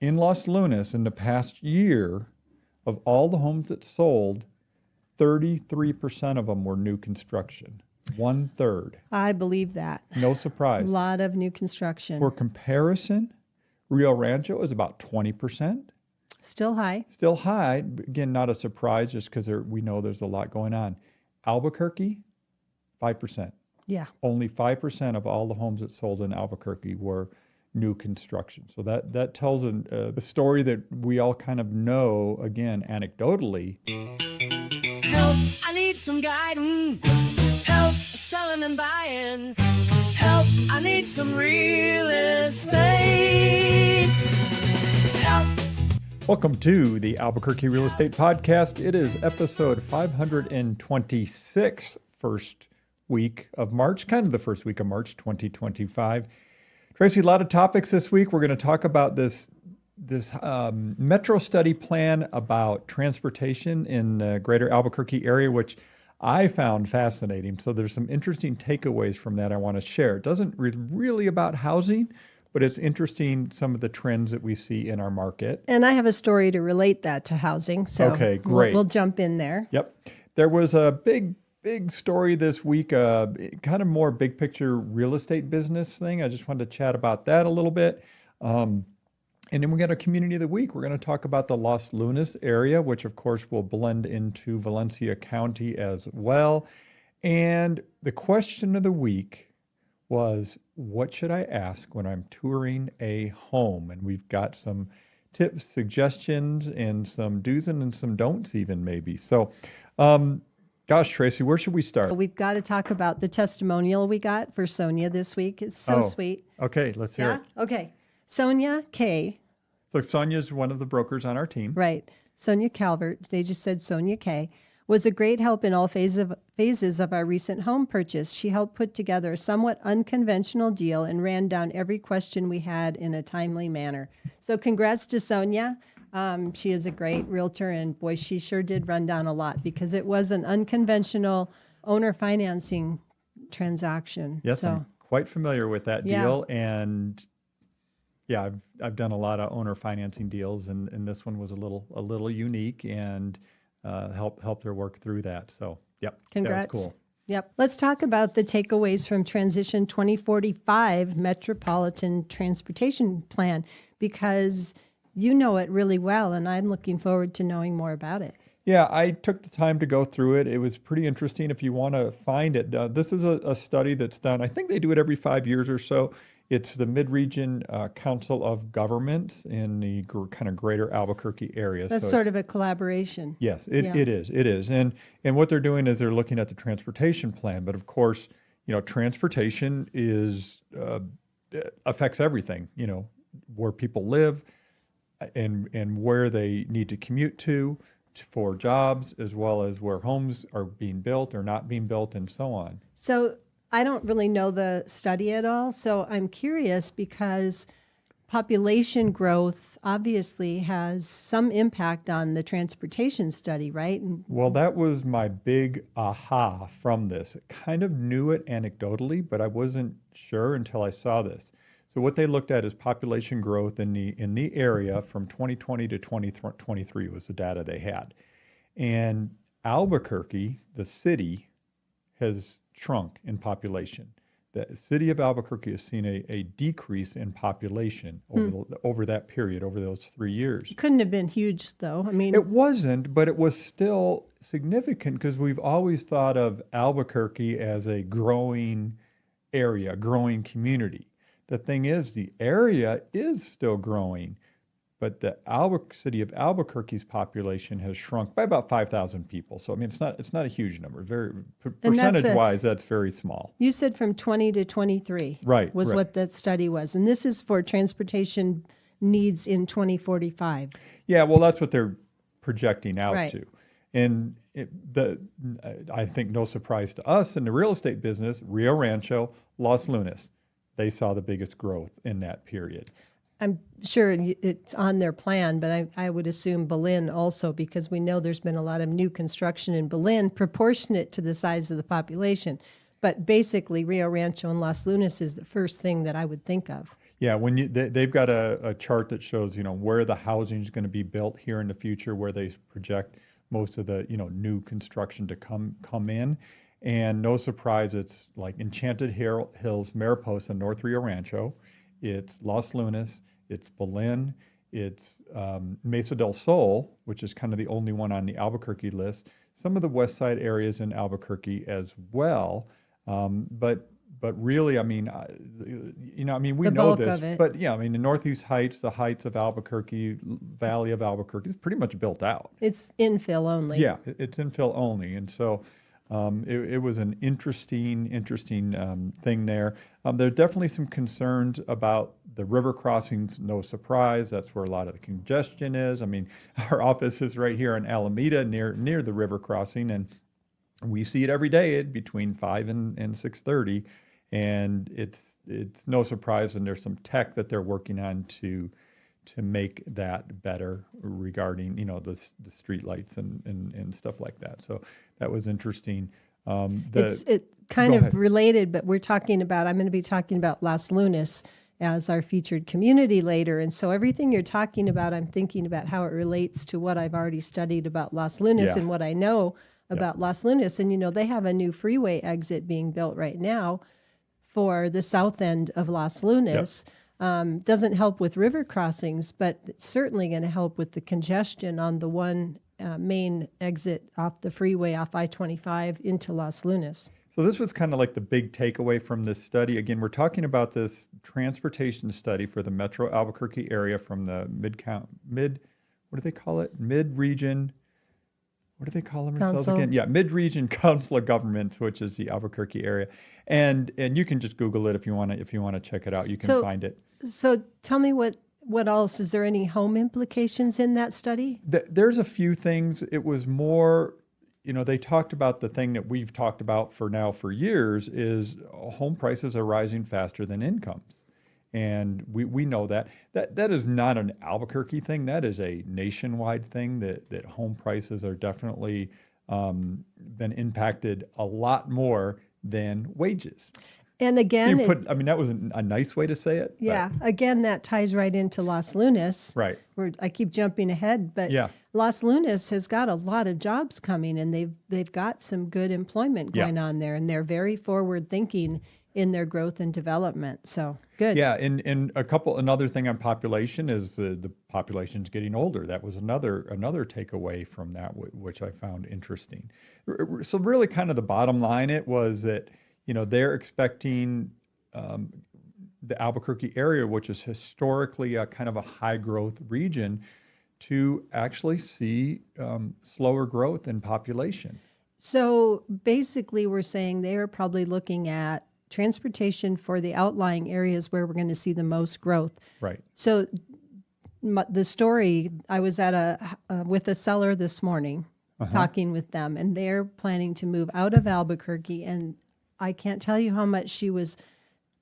in Los Lunas, in the past year, of all the homes that sold, 33% of them were new construction. 1/3. I believe that. No A surprise. lot of new construction. For comparison, Rio Rancho is about 20%. Still high. Still high. Again, not a surprise just because we know there's a lot going on. Albuquerque, 5%. Yeah. Only 5% of all the homes that sold in Albuquerque were new construction. So that tells a story that we all kind of know, again, anecdotally. Help, I need some guidance. Help, selling and buying. Help, I need some real estate. Help. Welcome to the Albuquerque Real Estate Podcast. It is episode 526, first week of March, kind of the first week of March 2025. Tracy, a lot of topics this week. We're going to talk about this Metro study plan about transportation in the greater Albuquerque area, which I found fascinating. So there's some interesting takeaways from that I want to share. It doesn't really about housing, but it's interesting, some of the trends that we see in our market. And I have a story to relate that to housing. So okay, great. We'll jump in there. Yep. There was a big story this week, kind of more big picture real estate business thing. I just wanted to chat about that a little bit. And then we got a community of the week. We're going to talk about the Los Lunas area, which of course will blend into Valencia County as well. And the question of the week was, what should I ask when I'm touring a home? And we've got some tips, suggestions, and some do's and some don'ts even maybe. So, gosh, Tracy, where should we start? We've got to talk about the testimonial we got for Sonia this week. It's so sweet. Okay, let's hear it. Okay. Sonia K. So Sonia's one of the brokers on our team. Right. Sonia Calvert, they just said Sonia K, was a great help in all phases of our recent home purchase. She helped put together a somewhat unconventional deal and ran down every question we had in a timely manner. So congrats to Sonia. She is a great realtor, and boy, she sure did run down a lot because it was an unconventional owner financing transaction. Yes, so, I'm quite familiar with that Yeah. deal. And yeah, I've done a lot of owner financing deals, and this one was a little unique and helped her work through that. So, yep, Congrats. that was cool. Yep. Let's talk about the takeaways from Transition 2045 Metropolitan Transportation Plan, because you know it really well, and I'm looking forward to knowing more about it. Yeah, I took the time to go through it. It was pretty interesting. If you want to find it, this is a study that's done. I think they do it every 5 years or so. It's the Mid-Region Council of Governments in the kind of greater Albuquerque area. So that's sort of a collaboration. Yes, it is. And what they're doing is they're looking at the transportation plan. But of course, transportation affects everything, where people live and where they need to commute to for jobs, as well as where homes are being built or not being built and so on. So I don't really know the study at all. So I'm curious because population growth obviously has some impact on the transportation study, right? Well, that was my big aha from this. I kind of knew it anecdotally, but I wasn't sure until I saw this. So what they looked at is population growth in the area from 2020 to 2023 was the data they had. And Albuquerque, the city, has shrunk in population. The city of Albuquerque has seen a decrease in population over that period, over those 3 years. It couldn't have been huge, though. I mean, it wasn't, but it was still significant because we've always thought of Albuquerque as a growing area, growing community. The thing is, the area is still growing, but the city of Albuquerque's population has shrunk by about 5,000 people. So I mean, it's not a huge number. Very percentage-wise, that's very small. You said from 20 to 23, right? Was what that study was, and this is for transportation needs in 2045. Yeah, well, that's what they're projecting out Right. to, and I think no surprise to us in the real estate business, Rio Rancho, Los Lunas, they saw the biggest growth in that period. I'm sure it's on their plan, but I would assume Belen also, because we know there's been a lot of new construction in Belen proportionate to the size of the population. But basically, Rio Rancho and Los Lunas is the first thing that I would think of. Yeah, when they've got a chart that shows, where the housing is going to be built here in the future, where they project most of the, new construction to come in. And no surprise, it's like Enchanted Hills, Mariposa, North Rio Rancho. It's Los Lunas, it's Belen, it's Mesa del Sol, which is kind of the only one on the Albuquerque list. Some of the west side areas in Albuquerque as well. But really, I mean, we The know bulk this, of it. but yeah, I mean, the Northeast Heights, the heights of Albuquerque, Valley of Albuquerque is pretty much built out. It's infill only. Yeah, it's infill only. And so it was an interesting thing there. There are definitely some concerns about the river crossings, no surprise. That's where a lot of the congestion is. I mean, our office is right here in Alameda near the river crossing, and we see it every day between 5 and 6:30. And it's no surprise, and there's some tech that they're working on to make that better regarding the street lights and stuff like that. So that was interesting. It's kind Go of ahead. related, but I'm going to be talking about Las Lunas as our featured community later. And so everything you're talking about, I'm thinking about how it relates to what I've already studied about Las Lunas Yeah. and what I know about Las Lunas. And, they have a new freeway exit being built right now for the south end of Las Lunas. Doesn't help with river crossings, but it's certainly going to help with the congestion on the one main exit off the freeway off I-25 into Las Lunas. So this was kind of like the big takeaway from this study. Again, we're talking about this transportation study for the Metro Albuquerque area from the what do they call it? Mid-region. What do they call themselves Council. again? Yeah, Mid-Region Council of Governments, which is the Albuquerque area, and you can just Google it if you want to check it out. You can find it. So tell me what else? Is there any home implications in that study? There's a few things. It was more, they talked about the thing that we've talked about for years is home prices are rising faster than incomes. And we know that is not an Albuquerque thing. That is a nationwide thing that home prices are definitely been impacted a lot more than wages. And again, that was a nice way to say it. yeah, again, that ties right into Las Lunas. Right. Where I keep jumping ahead, but Yeah. Las Lunas has got a lot of jobs coming, and they've got some good employment going on there, and they're very forward thinking in their growth and development. So good. Yeah, and another thing on population is the population's getting older. That was another takeaway from that, which I found interesting. So really, kind of the bottom line, it was that they're expecting the Albuquerque area, which is historically a kind of a high growth region, to actually see slower growth in population. So basically, we're saying they are probably looking at transportation for the outlying areas where we're going to see the most growth. Right. So the story, I was at with a seller this morning talking with them, and they're planning to move out of Albuquerque, and I can't tell you how much she was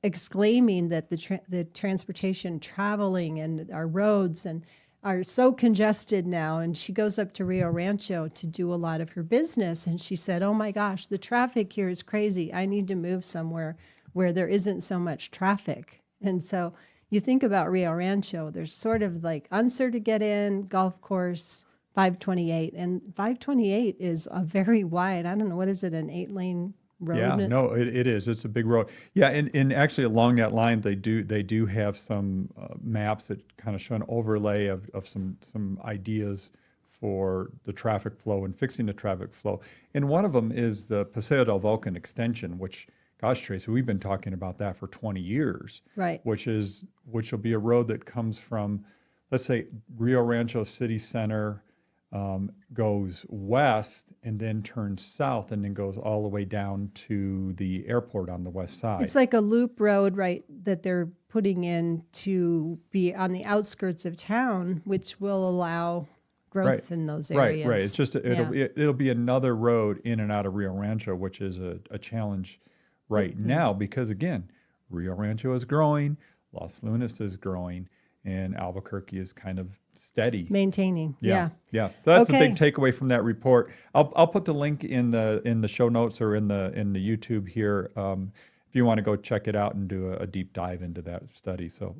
exclaiming that the transportation, traveling, and our roads and are so congested now. And she goes up to Rio Rancho to do a lot of her business, and she said, "Oh my gosh, the traffic here is crazy. I need to move somewhere where there isn't so much traffic." And so you think about Rio Rancho, there's sort of like Unser to get in, golf course, 528, and 528 is a very wide, I don't know, what is it, an 8-lane road? Yeah, no, it is. It's a big road. Yeah, and actually along that line, they do have some maps that kind of show an overlay of some ideas for the traffic flow and fixing the traffic flow. And one of them is the Paseo del Volcan extension, which, gosh, Tracy, we've been talking about that for 20 years. Right. Which will be a road that comes from, let's say, Rio Rancho City Center, goes west and then turns south and then goes all the way down to the airport on the west side. It's like a loop road, right, that they're putting in to be on the outskirts of town, which will allow growth in those areas. Right. It's just it'll be another road in and out of Rio Rancho, which is a challenge right now because, again, Rio Rancho is growing, Los Lunas is growing, and Albuquerque is kind of steady. Maintaining. Yeah. So that's Okay. a big takeaway from that report. I'll put the link in the show notes or in the YouTube here. If if you want to go check it out and do a deep dive into that study. So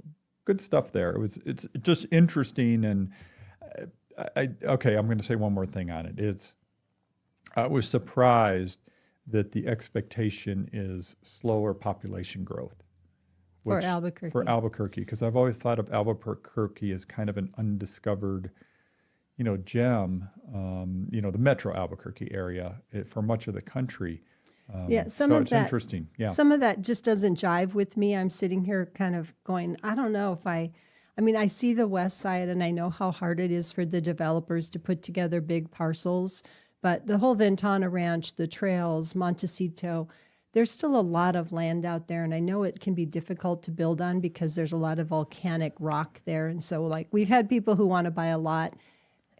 good stuff there. It's just interesting. And okay, I'm going to say one more thing on it. I was surprised that the expectation is slower population growth. For Albuquerque. For Albuquerque, because I've always thought of Albuquerque as kind of an undiscovered, gem, the metro Albuquerque area for much of the country. Some so of it's that interesting. Yeah. Some of that just doesn't jive with me. I'm sitting here kind of going, I don't know if I see the west side and I know how hard it is for the developers to put together big parcels, but the whole Ventana Ranch, the trails, Montecito, there's still a lot of land out there, and I know it can be difficult to build on because there's a lot of volcanic rock there. And so, like, we've had people who want to buy a lot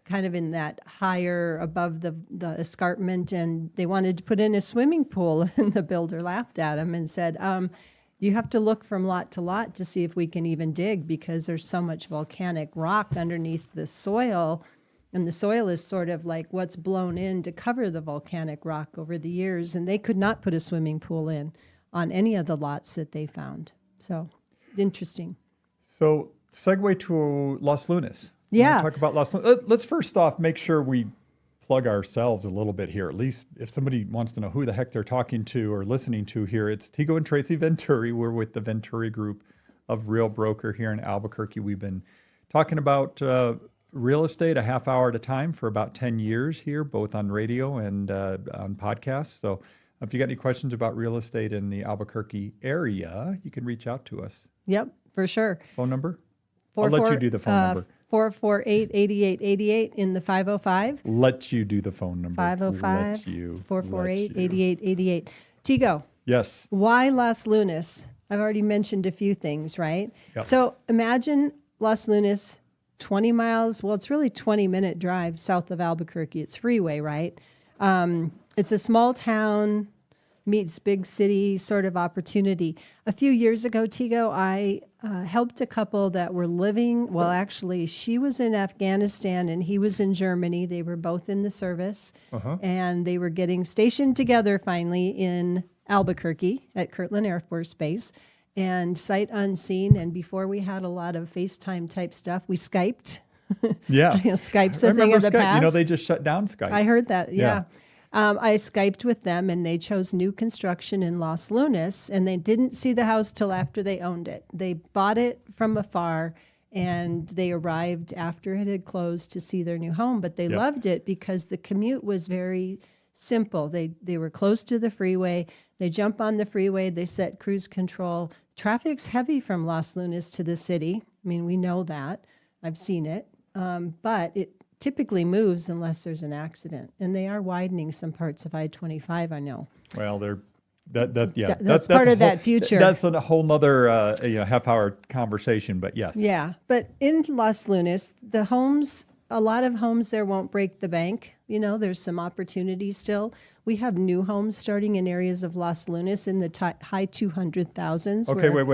kind of in that higher above the escarpment, and they wanted to put in a swimming pool, and the builder laughed at them and said, you have to look from lot to lot to see if we can even dig because there's so much volcanic rock underneath the soil. And the soil is sort of like what's blown in to cover the volcanic rock over the years. And they could not put a swimming pool in on any of the lots that they found. So interesting. So segue to Los Lunas. Yeah. Talk about Los Lunas. Let's first off make sure we plug ourselves a little bit here. At least if somebody wants to know who the heck they're talking to or listening to here, it's Tego and Tracy Venturi. We're with the Venturi Group of Real Broker here in Albuquerque. We've been talking about real estate a half hour at a time for about 10 years here, both on radio and on podcasts. So if you got any questions about real estate in the Albuquerque area, you can reach out to us. Yep, for sure. Phone number? I'll let you do the phone number. 448-8888 in the 505. Let you do the phone number. 505 448-8888. Tego. Yes. Why Los Lunas? I've already mentioned a few things, right? Yep. So imagine Los Lunas, 20 miles. Well, it's really 20-minute drive south of Albuquerque. It's freeway, right? It's a small town meets big city sort of opportunity. A few years ago, Tego, I helped a couple that were living, well, actually, she was in Afghanistan and he was in Germany. They were both in the service. And they were getting stationed together finally in Albuquerque at Kirtland Air Force Base. And sight unseen, and before we had a lot of FaceTime type stuff, we Skyped. Yeah. Skype's I a thing remember of the Skype. past. They just shut down Skype. I heard that, yeah. I Skyped with them, and they chose new construction in Los Lunas, and they didn't see the house till after they owned it. They bought it from afar, and they arrived after it had closed to see their new home, but they loved it because the commute was very simple. They were close to the freeway. They jump on the freeway. They set cruise control. Traffic's heavy from Los Lunas to the city. I mean, we know that. I've seen it. But it typically moves unless there's an accident. And they are widening some parts of I-25, I know. Well, that's That's part of that future. That's a whole nother half-hour conversation, but yes. Yeah, but in Los Lunas, a lot of homes there won't break the bank. There's some opportunity still. We have new homes starting in areas of Los Lunas in the high 200,000s. Okay, wait.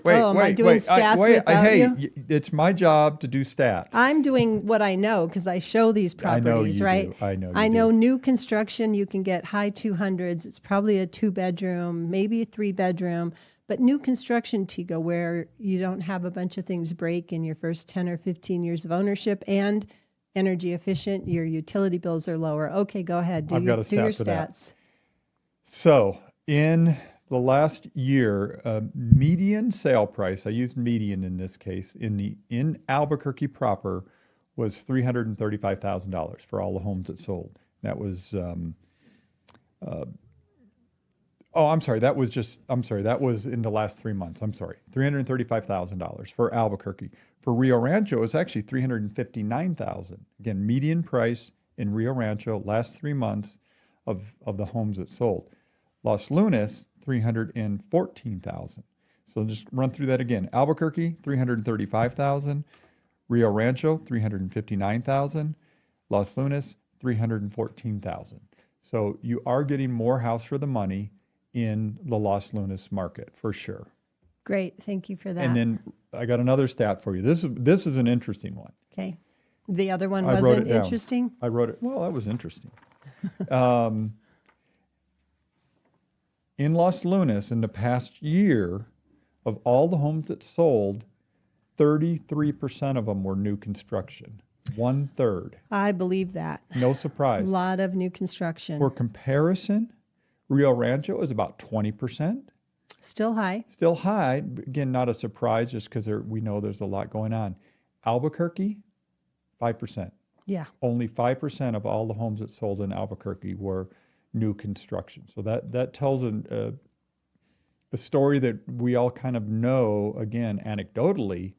Oh, am I doing stats without you? It's my job to do stats. I'm doing what I know because I show these properties, right? I know new construction, you can get high 200s. It's probably a 2-bedroom, maybe a 3-bedroom. But new construction, Tego, where you don't have a bunch of things break in your first 10 or 15 years of ownership and energy efficient, your utility bills are lower. Okay, go ahead. Do your stats. So in the last year, median sale price, I used median in this case, in Albuquerque proper was $335,000 for all the homes that sold. That was that was in the last 3 months. $335,000 for Albuquerque. For Rio Rancho, it was actually $359,000. Again, median price in Rio Rancho last 3 months of the homes that sold. Los Lunas, $314,000. So just run through that again. Albuquerque, $335,000. Rio Rancho, $359,000. Los Lunas, $314,000. So you are getting more house for the money in the Los Lunas market for sure. Great, thank you for that. And then I got another stat for you. This is an interesting one. Okay. The other one wasn't interesting? I wrote it. Well, that was interesting. in Los Lunas in the past year, of all the homes that sold, 33% of them were new construction. 1/3. I believe that. No A surprise. lot of new construction. For comparison, Rio Rancho is about 20%. Still high. Still high. Again, not a surprise just because we know there's a lot going on. Albuquerque, 5%. Yeah. Only 5% of all the homes that sold in Albuquerque were new construction. So that tells a story that we all kind of know, again, anecdotally,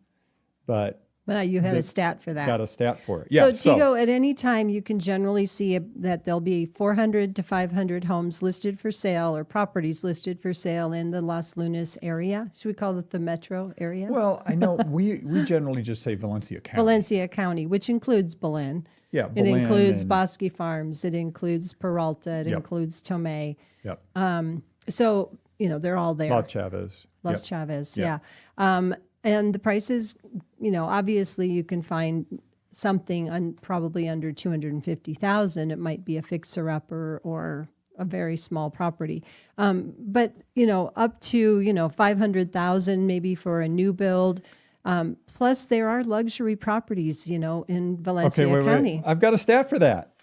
but Well, you had a stat for that. got a stat for it. So, Yeah. Tego, at any time, you can generally see that there'll be 400 to 500 homes listed for sale or properties listed for sale in the Los Lunas area. Should we call it the metro area? Well, I know we generally just say Valencia County. Valencia County, which includes Belen. Yeah, It Belen includes and- Bosque Farms. It includes Peralta. It Yep. includes Tomei. Yep. So, they're all there. Los Chavez. Los Yep. Chavez, Yep. yeah. And the prices, obviously you can find something probably under 250,000. It might be a fixer-upper or a very small property. But, up to, 500,000 maybe for a new build. Plus, there are luxury properties, in Valencia Okay, wait. County. I've got a stat for that.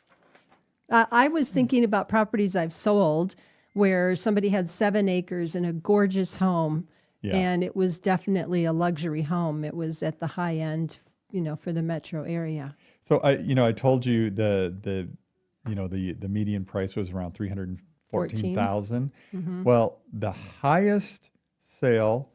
I was thinking about properties I've sold where somebody had 7 acres and a gorgeous home. Yeah. And it was definitely a luxury home. It was at the high end, for the metro area. So I told you the median price was around 314,000. Mm-hmm. Well, the highest sale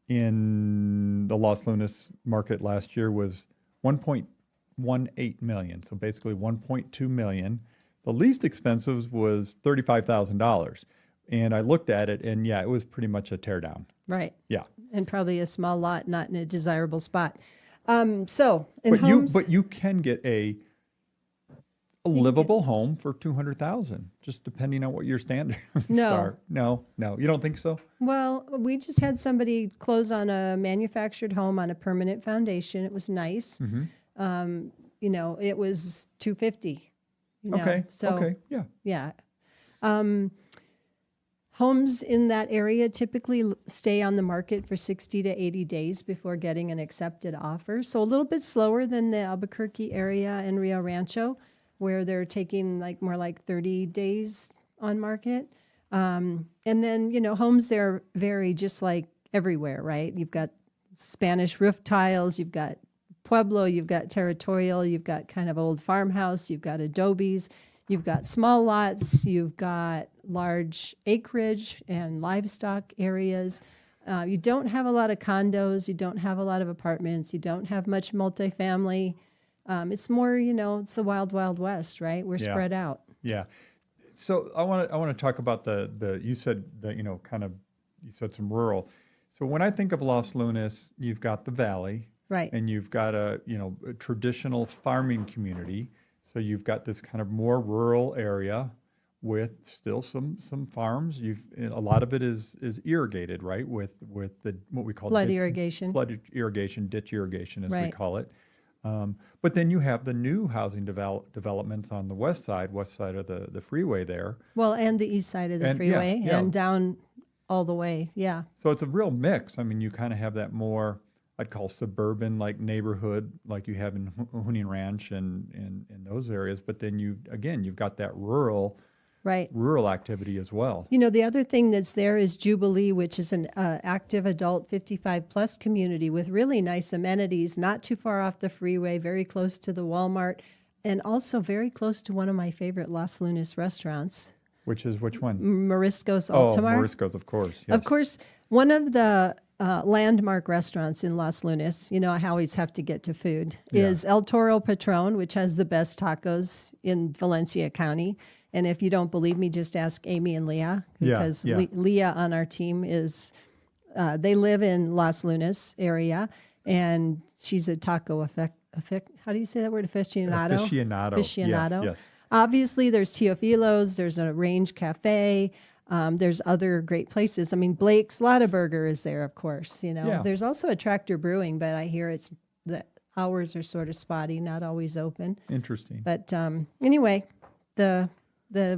in the Los Lunas market last year was 1.18 million. So basically 1.2 million. The least expensive was $35,000. And I looked at it, and yeah, it was pretty much a teardown. Right. Yeah. And probably a small lot, not in a desirable spot. So in But homes, you can get a livable home for 200,000, just depending on what your standards No. are. No, you don't think so? well, we just had somebody close on a manufactured home on a permanent foundation. It was nice. Mm-hmm. It was 250. Okay. So Okay. Yeah. yeah. Homes in that area typically stay on the market for 60 to 80 days before getting an accepted offer. So a little bit slower than the Albuquerque area and Rio Rancho, where they're taking more like 30 days on market. And then, homes there vary just like everywhere, right? You've got Spanish roof tiles, you've got Pueblo, you've got territorial, you've got kind of old farmhouse, you've got adobes, you've got small lots, you've got large acreage and livestock areas. You don't have a lot of condos, you don't have a lot of apartments, you don't have much multifamily. It's more, it's the wild, wild west, right? We're Yeah. spread out. Yeah. So I want to talk about the you said that, you said some rural. So when I think of Los Lunas, you've got the valley. Right. And you've got a traditional farming community. So you've got this kind of more rural area with still some farms. A lot of it is irrigated, right? With the what we call Flood irrigation. flood irrigation, ditch irrigation, as we Right. call it. But then you have the new housing developments on the west side of the freeway there. Well, and the east side of the And, freeway yeah. and down all the way. Yeah. So it's a real mix. I mean, you kind of have that more, I'd call suburban like neighborhood, like you have in Homeowners Ranch and those areas. But then you've got that rural Right. activity as well. The other thing that's there is Jubilee, which is an active adult 55 plus community with really nice amenities, not too far off the freeway, very close to the Walmart, and also very close to one of my favorite Los Lunas restaurants, Which one? Morisco's Oh, Altamar. Morisco's, of course. Yes. Of course, one of the landmark restaurants in Los Lunas, I always have to get to food, is El Toro Patron, which has the best tacos in Valencia County. And if you don't believe me, just ask Amy and Leah, because yeah. Leah on our team they live in Los Lunas area, and she's a taco how do you say that word? Aficionado? Aficionado. Yes. Obviously, there's Teofilo's, there's a Range Cafe, there's other great places. I mean, Blake's Lottaburger is there, of course. Yeah. There's also a Tractor Brewing, but I hear the hours are sort of spotty, not always open. Interesting. But anyway, the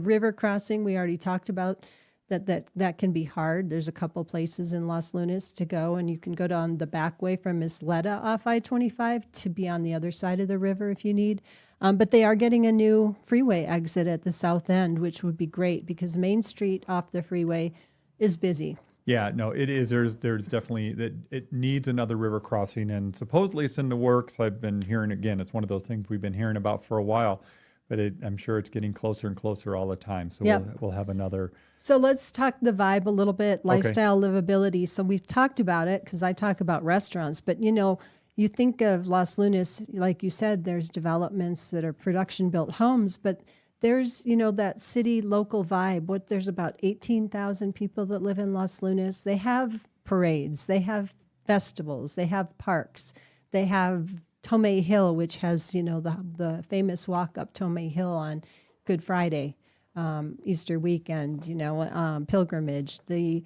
river crossing we already talked about. that can be hard. There's a couple places in Los Lunas to go, and you can go down the back way from Isleta off I-25 to be on the other side of the river if you need. But they are getting a new freeway exit at the south end, which would be great because Main Street off the freeway is busy. Yeah, no, it is. There's definitely that it needs another river crossing, and supposedly it's in the works. I've been hearing again. It's one of those things we've been hearing about for a while, but I'm sure it's getting closer and closer all the time. So Yep. we'll have another. So let's talk the vibe a little bit, lifestyle, livability. So we've talked about it because I talk about restaurants, but you think of Los Lunas, like you said, there's developments that are production built homes, but there's, that city local vibe. There's about 18,000 people that live in Los Lunas. They have parades, they have festivals, they have parks, they have Tomei Hill, which has, the famous walk up Tomei Hill on Good Friday, Easter weekend, pilgrimage. The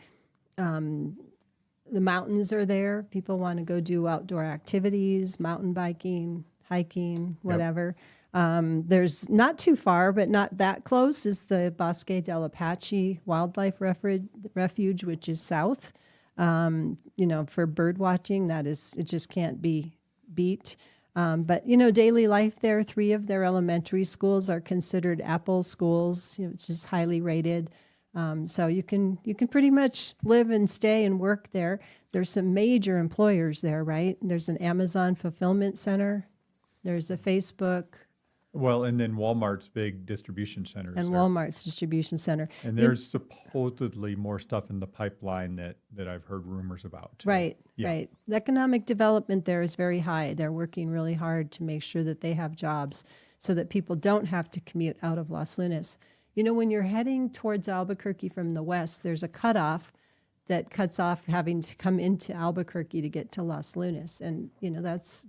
mountains are there. People want to go do outdoor activities, mountain biking, hiking, whatever. There's not too far, but not that close, is the Bosque del Apache Wildlife Refuge, which is south. For bird watching, it just can't be beat. But daily life there, 3 of their elementary schools are considered Apple schools, which is highly rated. So you can pretty much live and stay and work there. There's some major employers there, right? There's an Amazon fulfillment center. There's a Facebook. Well, and then Walmart's big distribution centers. And there. Walmart's distribution center. And there's supposedly more stuff in the pipeline that I've heard rumors about. Too. Right, Yeah. right. The economic development there is very high. They're working really hard to make sure that they have jobs so that people don't have to commute out of Los Lunas. When you're heading towards Albuquerque from the west, there's a cutoff that cuts off having to come into Albuquerque to get to Los Lunas. And,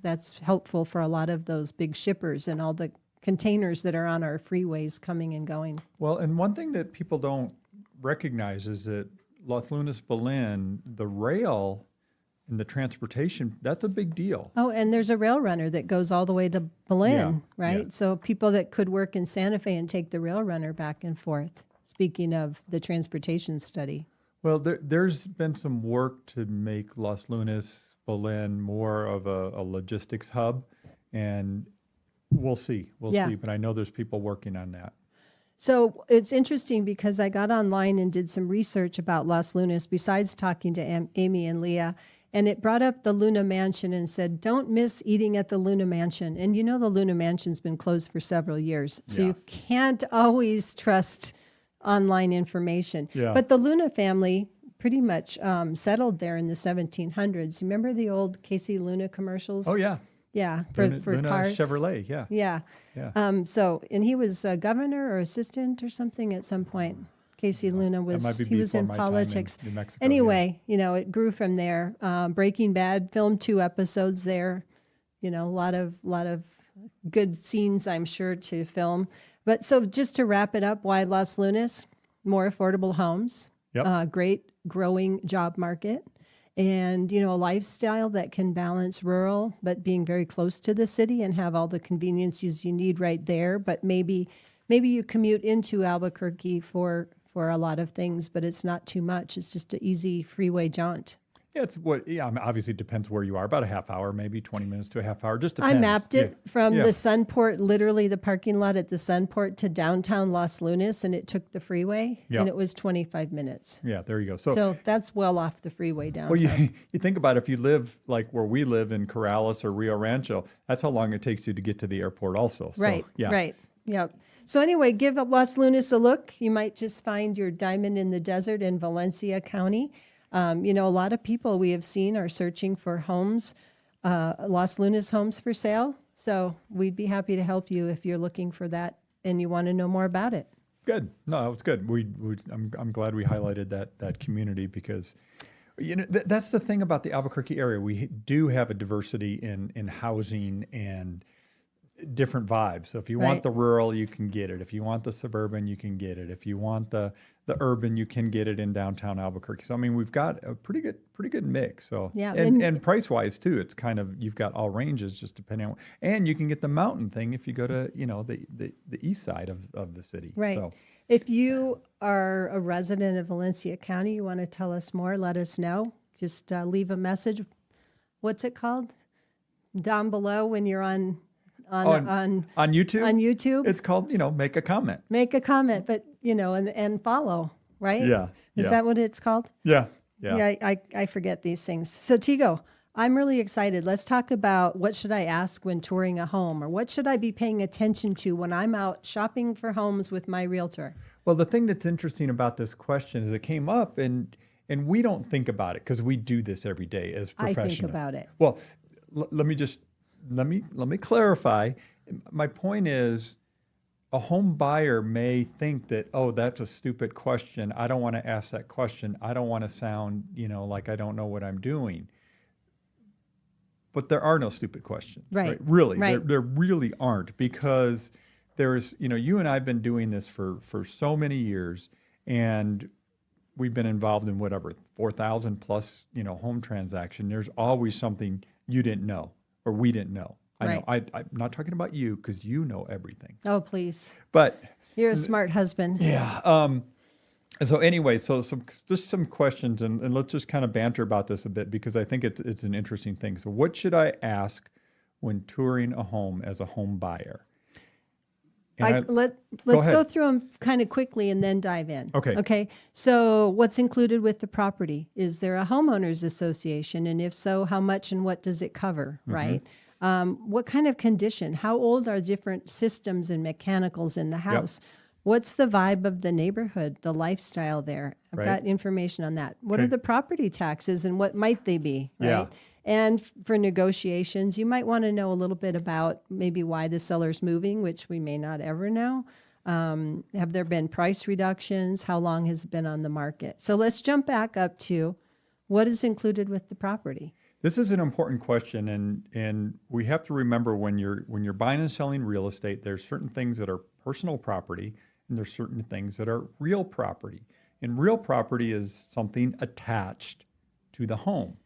that's helpful for a lot of those big shippers and all the containers that are on our freeways coming and going. Well, and one thing that people don't recognize is that Los Lunas, Belen, the rail and the transportation, that's a big deal. Oh, and there's a rail runner that goes all the way to Belen, Yeah, right? yeah. So people that could work in Santa Fe and take the rail runner back and forth. Speaking of the transportation study. Well, there's been some work to make Los Lunas, Belen more of a logistics hub, and we'll see. We'll Yeah. see. But I know there's people working on that. So it's interesting because I got online and did some research about Los Lunas besides talking to Amy and Leah, and it brought up the Luna Mansion and said, don't miss eating at the Luna Mansion. And the Luna Mansion's been closed for several years, so Yeah. you can't always trust online information. Yeah. But the Luna family pretty much settled there in the 1700s. Remember the old Casey Luna commercials? Oh, yeah. Yeah, for Luna cars. Chevrolet, yeah. Yeah. Yeah. And he was a governor or assistant or something at some point. Casey Luna was, might be he was before in my time in politics. New Mexico, Anyway, it grew from there. Breaking Bad filmed 2 episodes there. A lot of good scenes, I'm sure, to film. But so just to wrap it up, why Los Lunas? More affordable homes, Yep. great growing job market, and a lifestyle that can balance rural but being very close to the city and have all the conveniences you need right there. But maybe you commute into Albuquerque for a lot of things, but it's not too much. It's just an easy freeway jaunt. Yeah, I mean, obviously it depends where you are. About a half hour, maybe 20 minutes to a half hour. Just depends. I mapped it from Yeah. the Sunport, literally the parking lot at the Sunport to downtown Los Lunas, and it took the freeway, Yeah. and it was 25 minutes. Yeah, there you go. So that's well off the freeway downtown. Well, you think about it, if you live like where we live in Corrales or Rio Rancho, that's how long it takes you to get to the airport also. So, Right, yeah. right. Yep. So anyway, give Los Lunas a look. You might just find your diamond in the desert in Valencia County. A lot of people we have seen are searching for homes, Los Lunas homes for sale. So we'd be happy to help you if you're looking for that and you want to know more about it. Good. No, it's good. I'm glad we highlighted that community because, that's the thing about the Albuquerque area. We do have a diversity in housing, and different vibes. So if you Right. want the rural, you can get it. If you want the suburban, you can get it. If you want the urban, you can get it in downtown Albuquerque. So I mean, we've got a pretty good mix. So Yeah, and price wise too, it's kind of you've got all ranges just depending on, and you can get the mountain thing if you go to the east side of the city. Right. So If you are a resident of Valencia County, you want to tell us more, let us know. Just leave a message. What's it called? Down below when you're on on YouTube, on YouTube. it's called make a comment. Make a comment, but and follow, right? Yeah, Is yeah. that what it's called? Yeah. Yeah, I forget these things. So Tego, I'm really excited. Let's talk about what should I ask when touring a home, or what should I be paying attention to when I'm out shopping for homes with my realtor? Well, the thing that's interesting about this question is it came up and we don't think about it because we do this every day as I professionals. think about it. Well, let me clarify. My point is, a home buyer may think that, oh, that's a stupid question. I don't want to ask that question. I don't want to sound, like I don't know what I'm doing. But there are no stupid questions. Right. Really, Right. There really aren't, because there's, you and I have been doing this for so many years, and we've been involved in whatever 4,000 plus home transaction. There's always something you didn't know or we didn't know. I know. I'm not talking about you because you know everything. Oh, please. But You're a smart husband. yeah. So anyway, so some questions, and let's just kind of banter about this a bit because I think it's an interesting thing. So what should I ask when touring a home as a home buyer? And Let's ahead. go through them kind of quickly and then dive in. Okay. Okay. So what's included with the property? Is there a homeowners association? And if so, how much and what does it cover? Mm-hmm. Right. What kind of condition? How old are different systems and mechanicals in the house? What's the vibe of the neighborhood, the lifestyle there? I've Right. got information on that. What Okay. are the property taxes and what might they be? Right. Yeah. And for negotiations, you might want to know a little bit about maybe why the seller's moving, which we may not ever know. Have there been price reductions? How long has it been on the market? So let's jump back up to what is included with the property. This is an important question, and we have to remember when you're buying and selling real estate, there's certain things that are personal property, and there's certain things that are real property. And real property is something attached to the home.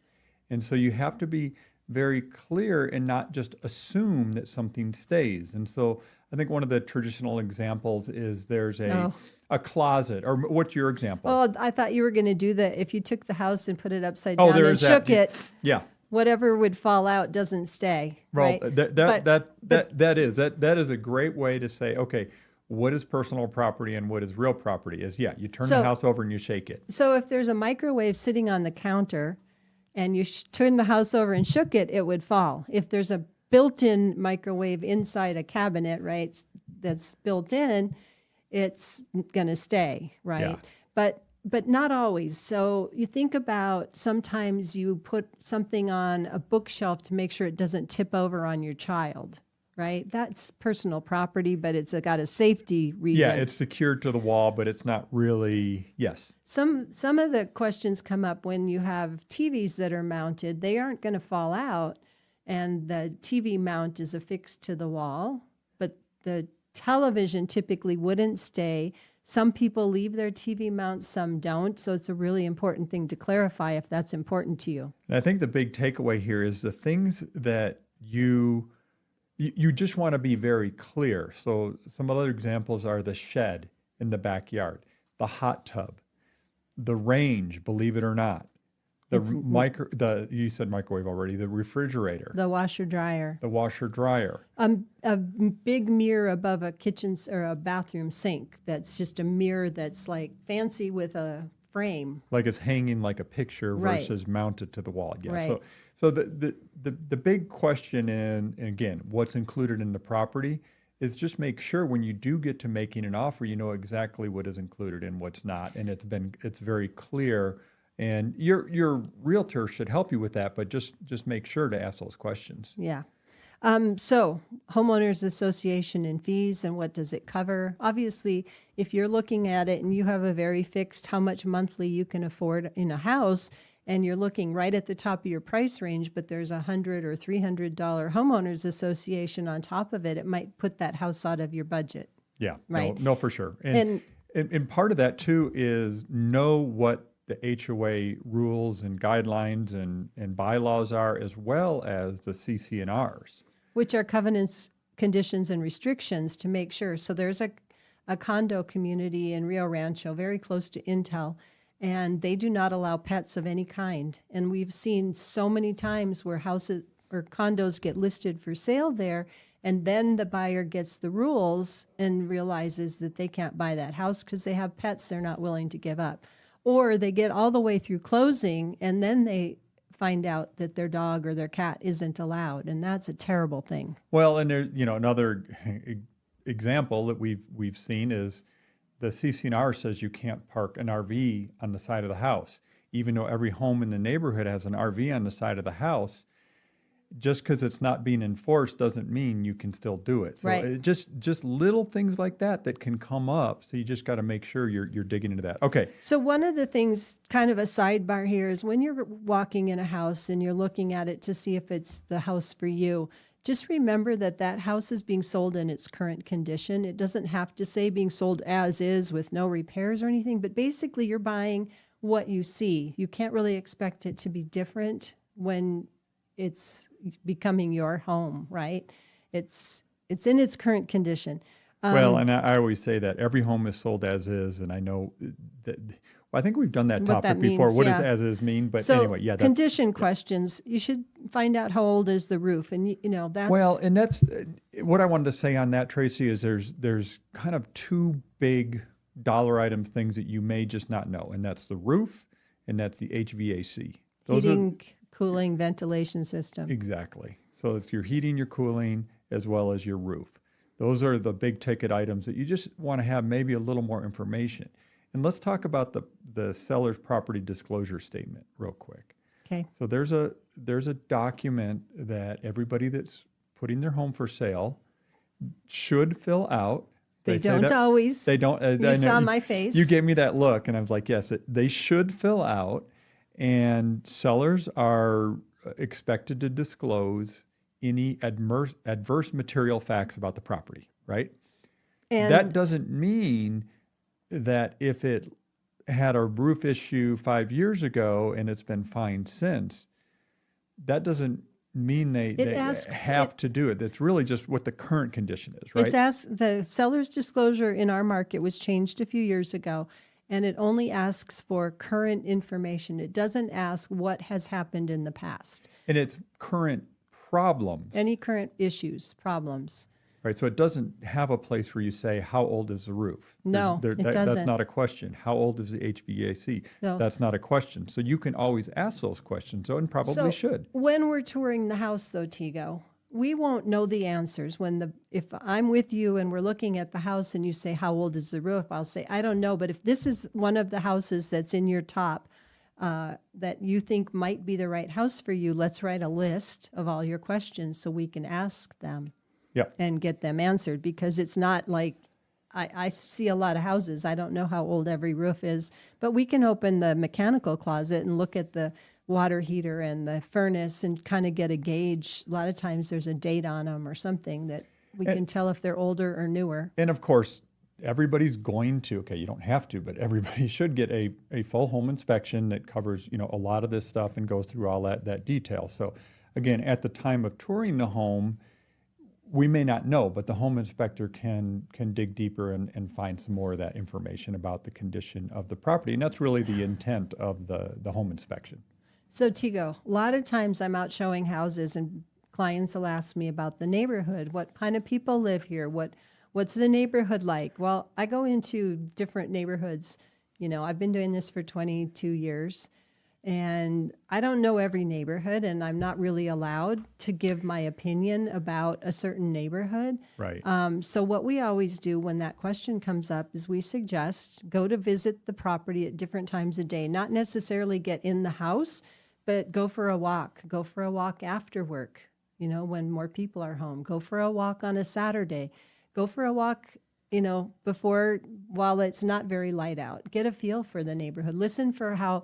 And so you have to be very clear and not just assume that something stays. And so I think one of the traditional examples is there's a closet, or what's your example? Oh, I thought you were going to do that. If you took the house and put it upside Oh, down there and is that. shook it, Yeah. whatever would fall out doesn't stay. Well, Right? that is a great way to say, okay, what is personal property and what is real property? Is you turn So- the house over and you shake it. So if there's a microwave sitting on the counter and you turn the house over and shook it, it would fall. If there's a built-in microwave inside a cabinet, right, that's built in, it's going to stay, right? Yeah. But not always. So you think about sometimes you put something on a bookshelf to make sure it doesn't tip over on your child, right? That's personal property, but it's got a safety reason. Yeah, it's secured to the wall, but it's not really, yes. Some of the questions come up when you have TVs that are mounted. They aren't going to fall out, and the TV mount is affixed to the wall, but the television typically wouldn't stay. Some people leave their TV mounts, some don't. So it's a really important thing to clarify if that's important to you. And I think the big takeaway here is the things that you just want to be very clear. So some other examples are the shed in the backyard, the hot tub, the range, believe it or not, you said microwave already, the refrigerator, The washer dryer, the washer dryer. a big mirror above a kitchen or a bathroom sink. That's just a mirror that's like fancy with a frame. Like it's hanging like a picture Right. versus mounted to the wall. Yeah. Right. So the big question and again, what's included in the property is just make sure when you do get to making an offer, you know exactly what is included and what's not. And it's very clear. And your realtor should help you with that, but just make sure to ask those questions. Yeah. So homeowners association and fees and what does it cover? Obviously, if you're looking at it and you have a very fixed how much monthly you can afford in a house and you're looking right at the top of your price range, but there's $100 or $300 homeowners association on top of it, it might put that house out of your budget. Yeah, Right. no, for sure. And part of that too is know what the HOA rules and guidelines and bylaws are, as well as the CC&Rs. Which are covenants, conditions, and restrictions to make sure. So there's a condo community in Rio Rancho, very close to Intel, and they do not allow pets of any kind. And we've seen so many times where houses or condos get listed for sale there, and then the buyer gets the rules and realizes that they can't buy that house because they have pets they're not willing to give up. Or they get all the way through closing, and then they find out that their dog or their cat isn't allowed, and that's a terrible thing. Well, and there, another example that we've seen is the CC&R says you can't park an RV on the side of the house, even though every home in the neighborhood has an RV on the side of the house. Just because it's not being enforced doesn't mean you can still do it. So Right. just little things like that can come up. So you just got to make sure you're digging into that. Okay. So one of the things, kind of a sidebar here, is when you're walking in a house and you're looking at it to see if it's the house for you, just remember that that house is being sold in its current condition. It doesn't have to say being sold as is with no repairs or anything, but basically you're buying what you see. You can't really expect it to be different when it's becoming your home, right? It's in its current condition. Well, and I always say that every home is sold as is, and I know that. Well, I think we've done that What topic that before. means, What does yeah. as is mean? But So anyway, yeah. condition questions, you should find out how old is the roof, and that's Well, and that's what I wanted to say on that, Tracy. Is there's kind of two big dollar item things that you may just not know, and that's the roof, and that's the HVAC. Those are- heating, cooling, ventilation system. Exactly. So it's your heating, your cooling, as well as your roof. Those are the big ticket items that you just want to have maybe a little more information. And let's talk about the seller's property disclosure statement real quick. Okay. So there's a document that everybody that's putting their home for sale should fill out. They say don't that- always. They don't. I You know saw my face. You gave me that look, and I was like, yes, they should fill out. And sellers are expected to disclose any adverse material facts about the property, right? And That doesn't mean that if it had a roof issue 5 years ago and it's been fine since, that doesn't mean they have to do it. That's really just what the current condition is, right? the seller's disclosure in our market was changed a few years ago, and it only asks for current information. It doesn't ask what has happened in the past. And it's current problems, Any current issues, problems. right? So it doesn't have a place where you say, how old is the roof? No, it That's doesn't. not a question. How old is the HVAC? No. That's not a question. So you can always ask those questions, and probably So should. when we're touring the house, though, Tego, we won't know the answers. If I'm with you and we're looking at the house and you say, how old is the roof? I'll say, I don't know. But if this is one of the houses that's in your top that you think might be the right house for you, let's write a list of all your questions so we can ask them Yeah. and get them answered, because it's not like I see a lot of houses. I don't know how old every roof is, but we can open the mechanical closet and look at the water heater and the furnace and kind of get a gauge. A lot of times there's a date on them or something that we can tell if they're older or newer. And of course, everybody's going to, okay, you don't have to, but everybody should get a full home inspection that covers, a lot of this stuff and goes through all that detail. So again, at the time of touring the home, we may not know, but the home inspector can dig deeper and find some more of that information about the condition of the property. And that's really the intent of the home inspection. So Tego, a lot of times I'm out showing houses and clients will ask me about the neighborhood. What kind of people live here? What's the neighborhood like? Well, I go into different neighborhoods. I've been doing this for 22 years, and I don't know every neighborhood, and I'm not really allowed to give my opinion about a certain neighborhood. Right. So what we always do when that question comes up is we suggest go to visit the property at different times of day, not necessarily get in the house, but go for a walk. Go for a walk after work, when more people are home. Go for a walk on a Saturday. Go for a walk, while it's not very light out. Get a feel for the neighborhood. Listen for how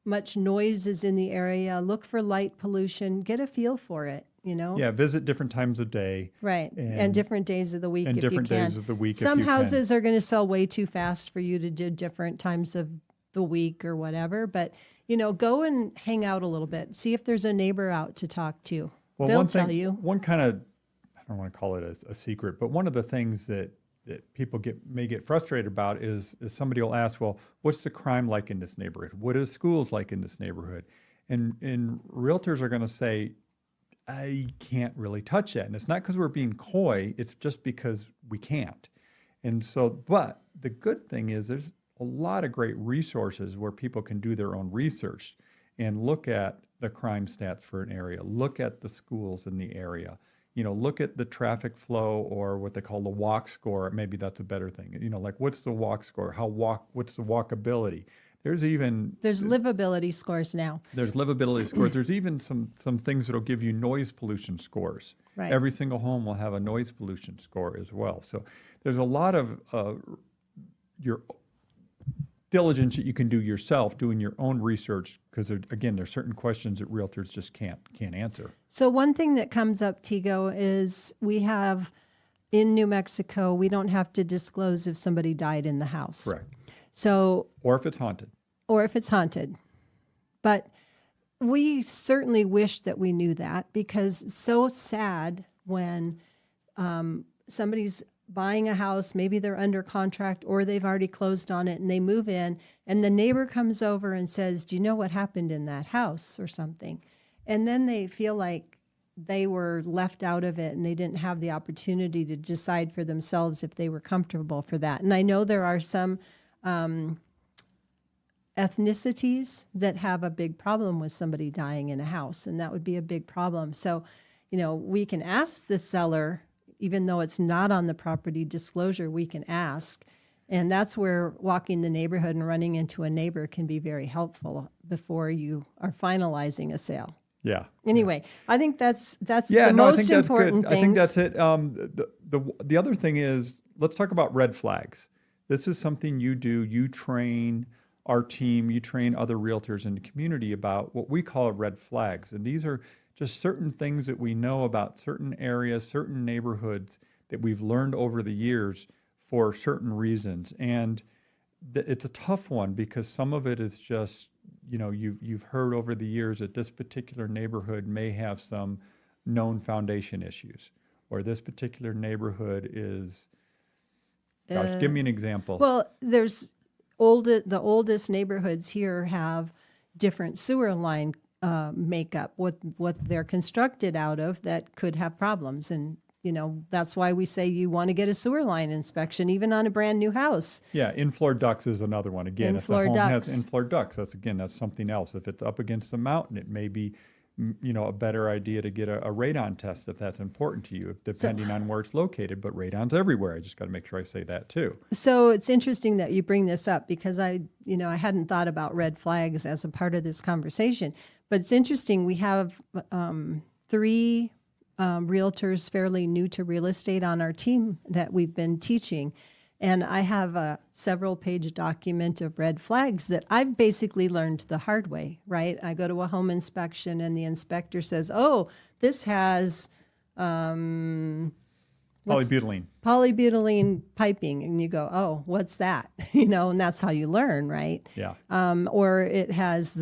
much noise is in the area. Look for light pollution. Get a feel for it, you know? Yeah, visit different times of day. Right. And different days of the week and if you different can. days of the week if Some you can. houses are going to sell way too fast for you to do different times of the week or whatever. But, you know, go and hang out a little bit. See if there's a neighbor out to talk to. Well, They'll one tell thing, you. one kind of, I don't want to call it a secret, but one of the things that people may get frustrated about is somebody will ask, well, what's the crime like in this neighborhood? What are schools like in this neighborhood? And realtors are going to say, I can't really touch that. And it's not because we're being coy, it's just because we can't. And so, but the good thing is there's a lot of great resources where people can do their own research and look at the crime stats for an area, look at the schools in the area, you know, look at the traffic flow or what they call the walk score. Maybe that's a better thing. You know, like what's the walk score? What's the walkability? There's livability scores now. There's livability scores. There's even some things that'll give you noise pollution scores. Right. Every single home will have a noise pollution score as well. So there's a lot of your diligence that you can do yourself, doing your own research, because there's certain questions that realtors just can't answer. So one thing that comes up, Tego, is we have in New Mexico, we don't have to disclose if somebody died in the house. Correct. So, or if it's haunted. But we certainly wish that we knew that, because it's so sad when somebody's buying a house, maybe they're under contract or they've already closed on it and they move in and the neighbor comes over and says, do you know what happened in that house or something? And then they feel like they were left out of it and they didn't have the opportunity to decide for themselves if they were comfortable for that. And I know there are some ethnicities that have a big problem with somebody dying in a house, and that would be a big problem. So, you know, we can ask the seller, even though it's not on the property disclosure, we can ask. And that's where walking the neighborhood and running into a neighbor can be very helpful before you are finalizing a sale. Yeah. Anyway, I think that's Yeah, the no, I most think that's important good. things. I think that's it. The other thing is, let's talk about red flags. This is something you do. You train our team, you train other realtors in the community about what we call red flags. And these are just certain things that we know about certain areas, certain neighborhoods that we've learned over the years for certain reasons. And it's a tough one because some of it is just, you know, you've heard over the years that this particular neighborhood may have some known foundation issues, or this particular neighborhood is, gosh, give me an example. Well, there's the oldest neighborhoods here have different sewer line makeup, what they're constructed out of that could have problems. And, you know, that's why we say you want to get a sewer line inspection, even on a brand new house. Yeah, in-floor ducts is another one. Again, if the In-floor home ducts. has in-floor ducts, that's something else. If it's up against the mountain, it may be, you know, a better idea to get a radon test if that's important to you, depending on where it's located. But radon's everywhere. I just got to make sure I say that too. So it's interesting that you bring this up because I hadn't thought about red flags as a part of this conversation. But it's interesting. We have 3 realtors fairly new to real estate on our team that we've been teaching. And I have a several-page document of red flags that I've basically learned the hard way, right? I go to a home inspection and the inspector says, oh, this has polybutylene piping. And you go, oh, what's that? You know, and that's how you learn, right? Yeah. Or it has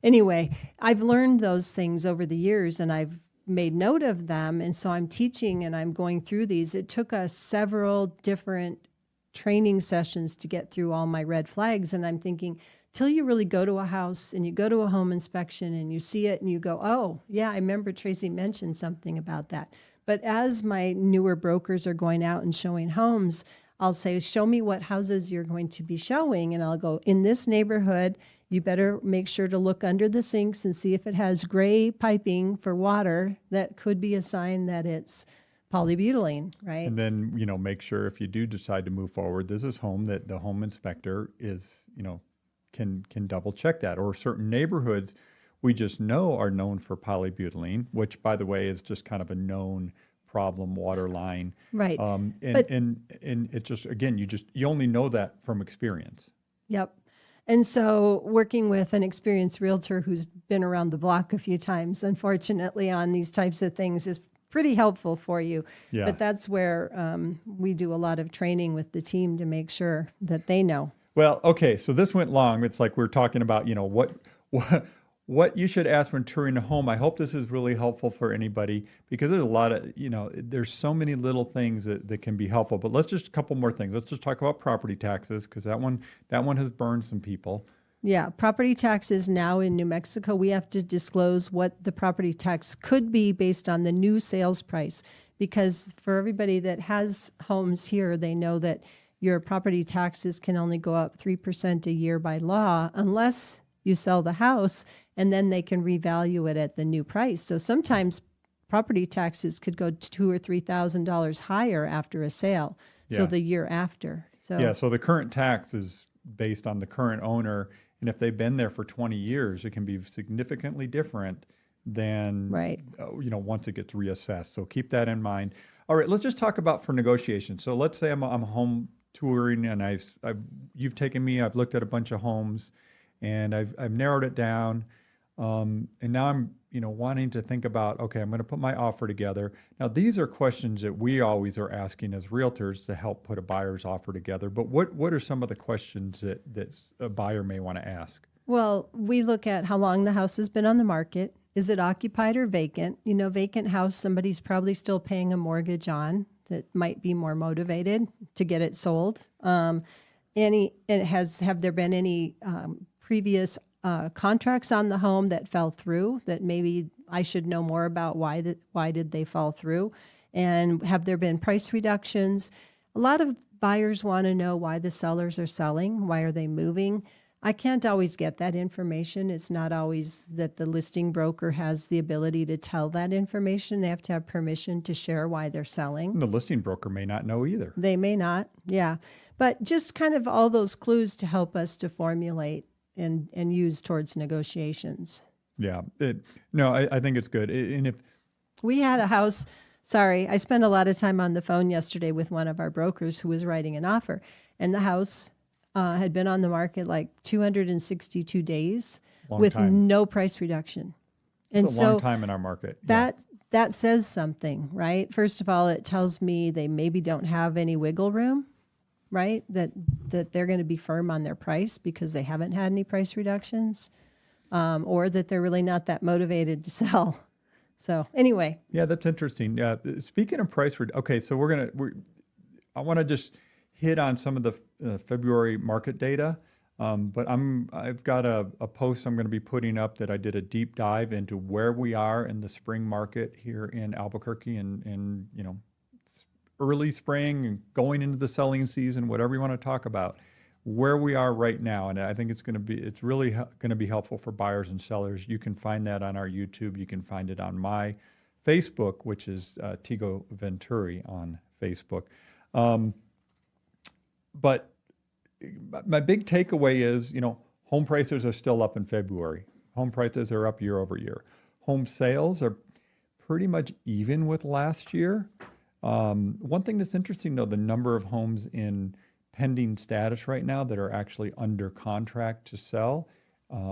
Anyway, I've learned those things over the years and I've made note of them. And so I'm teaching and I'm going through these. It took us several different training sessions to get through all my red flags. And I'm thinking, till you really go to a house and you go to a home inspection and you see it and you go, oh, yeah, I remember Tracy mentioned something about that. But as my newer brokers are going out and showing homes, I'll say, show me what houses you're going to be showing. And I'll go, in this neighborhood, you better make sure to look under the sinks and see if it has gray piping for water. That could be a sign that it's polybutylene, right? And then, you know, make sure if you do decide to move forward, this is home that the home inspector is, you know, can double check that. Or certain neighborhoods we just know are known for polybutylene, which, by the way, is just kind of a known problem water line. Right. And it's just, again, you only know that from experience. Yep. And so working with an experienced realtor who's been around the block a few times, unfortunately, on these types of things is pretty helpful for you. Yeah. But that's where we do a lot of training with the team to make sure that they know. Well, okay, so this went long. It's like we're talking about, what you should ask when touring a home. I hope this is really helpful for anybody because there's a lot of, there's so many little things that can be helpful. But let's just a couple more things. Let's just talk about property taxes because that one has burned some people. Yeah, property taxes now in New Mexico, we have to disclose what the property tax could be based on the new sales price. Because for everybody that has homes here, they know that your property taxes can only go up 3% a year by law unless you sell the house, and then they can revalue it at the new price. So sometimes property taxes could go $2,000 or $3,000 higher after a sale. So Yeah. the year after. So Yeah, so the current tax is based on the current owner, and if they've been there for 20 years, it can be significantly different than Right. Once it gets reassessed. So keep that in mind. All right, let's just talk about for negotiation. So let's say I'm home touring, and you've taken me. I've looked at a bunch of homes, and I've narrowed it down, and now I'm wanting to think about, okay, I'm going to put my offer together. Now these are questions that we always are asking as realtors to help put a buyer's offer together. But what are some of the questions that a buyer may want to ask? Well, we look at how long the house has been on the market. Is it occupied or vacant? Vacant house, somebody's probably still paying a mortgage on that might be more motivated to get it sold. Have there been any previous contracts on the home that fell through that maybe I should know more about why did they fall through? And have there been price reductions? A lot of buyers want to know why the sellers are selling, why are they moving? I can't always get that information. It's not always that the listing broker has the ability to tell that information. They have to have permission to share why they're selling. The listing broker may not know either. They may not, yeah. But just kind of all those clues to help us to formulate and use towards negotiations. Yeah. I think it's good. And if We had a house, sorry, I spent a lot of time on the phone yesterday with one of our brokers who was writing an offer. And the house had been on the market like 262 days Long with time. no price reduction. And it's a long time in our market. that says something, right? First of all, it tells me they maybe don't have any wiggle room, right? That they're going to be firm on their price because they haven't had any price reductions, or that they're really not that motivated to sell. So anyway, Yeah, that's interesting. Speaking of price, okay, so I want to just hit on some of the February market data, but I've got a post I'm going to be putting up that I did a deep dive into where we are in the spring market here in Albuquerque, and early spring and going into the selling season, whatever you want to talk about, where we are right now. And I think it's really going to be helpful for buyers and sellers. You can find that on our YouTube. You can find it on my Facebook, which is Tego Venturi on Facebook. But my big takeaway is, home prices are still up in February. Home prices are up year over year. Home sales are pretty much even with last year. One thing that's interesting, though, the number of homes in pending status right now that are actually under contract to sell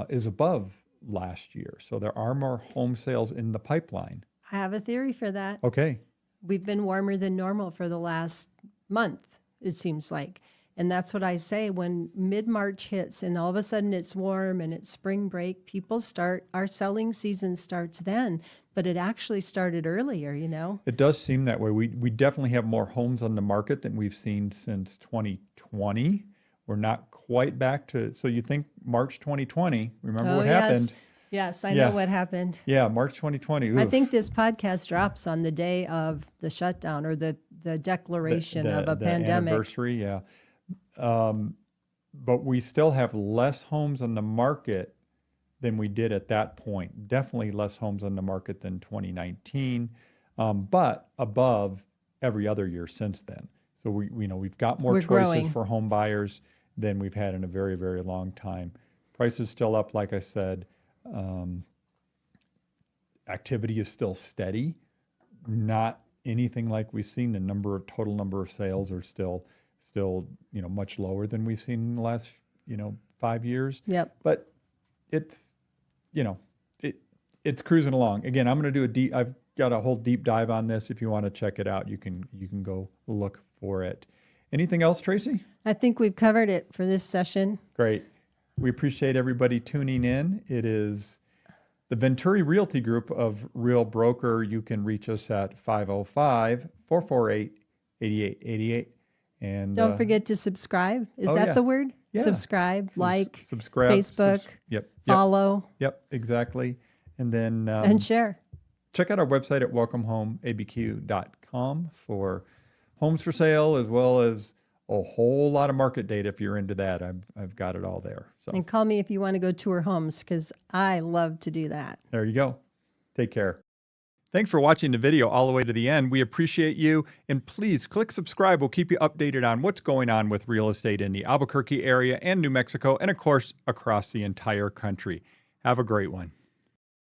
is above last year. So there are more home sales in the pipeline. I have a theory for that. Okay. We've been warmer than normal for the last month, it seems like. And that's what I say when mid-March hits and all of a sudden it's warm and it's spring break, our selling season starts then, but it actually started earlier, It does seem that way. We definitely have more homes on the market than we've seen since 2020. We're not quite back to, so you think March 2020, remember what happened? Yes, I know what happened. Yeah, March 2020. Oof. I think this podcast drops on the day of the shutdown or the declaration of a the pandemic. Anniversary, yeah. But we still have less homes on the market than we did at that point. Definitely less homes on the market than 2019, but above every other year since then. So we've got more We're choices growing. for home buyers than we've had in a very, very long time. Prices still up, like I said. Activity is still steady, not anything like we've seen. The total number of sales are still much lower than we've seen in the last 5 years. Yep. But it's, it's cruising along. Again, I'm going to do I've got a whole deep dive on this. If you want to check it out, you can go look for it. Anything else, Tracy? I think we've covered it for this session. Great. We appreciate everybody tuning in. It is the Venturi Realty Group of Real Broker. You can reach us at 505-448-8888. And Don't forget to subscribe. Is that yeah. the word? Yeah. Subscribe, like, subscribe, Facebook, yep, follow, yep, exactly. And then and share. check out our website at welcomehomeabq.com for homes for sale, as well as a whole lot of market data. If you're into that, I've got it all there. So And call me if you want to go tour homes, because I love to do that. there you go. Take care. Thanks for watching the video all the way to the end. We appreciate you. And please click subscribe. We'll keep you updated on what's going on with real estate in the Albuquerque area and New Mexico, and of course, across the entire country. Have a great one.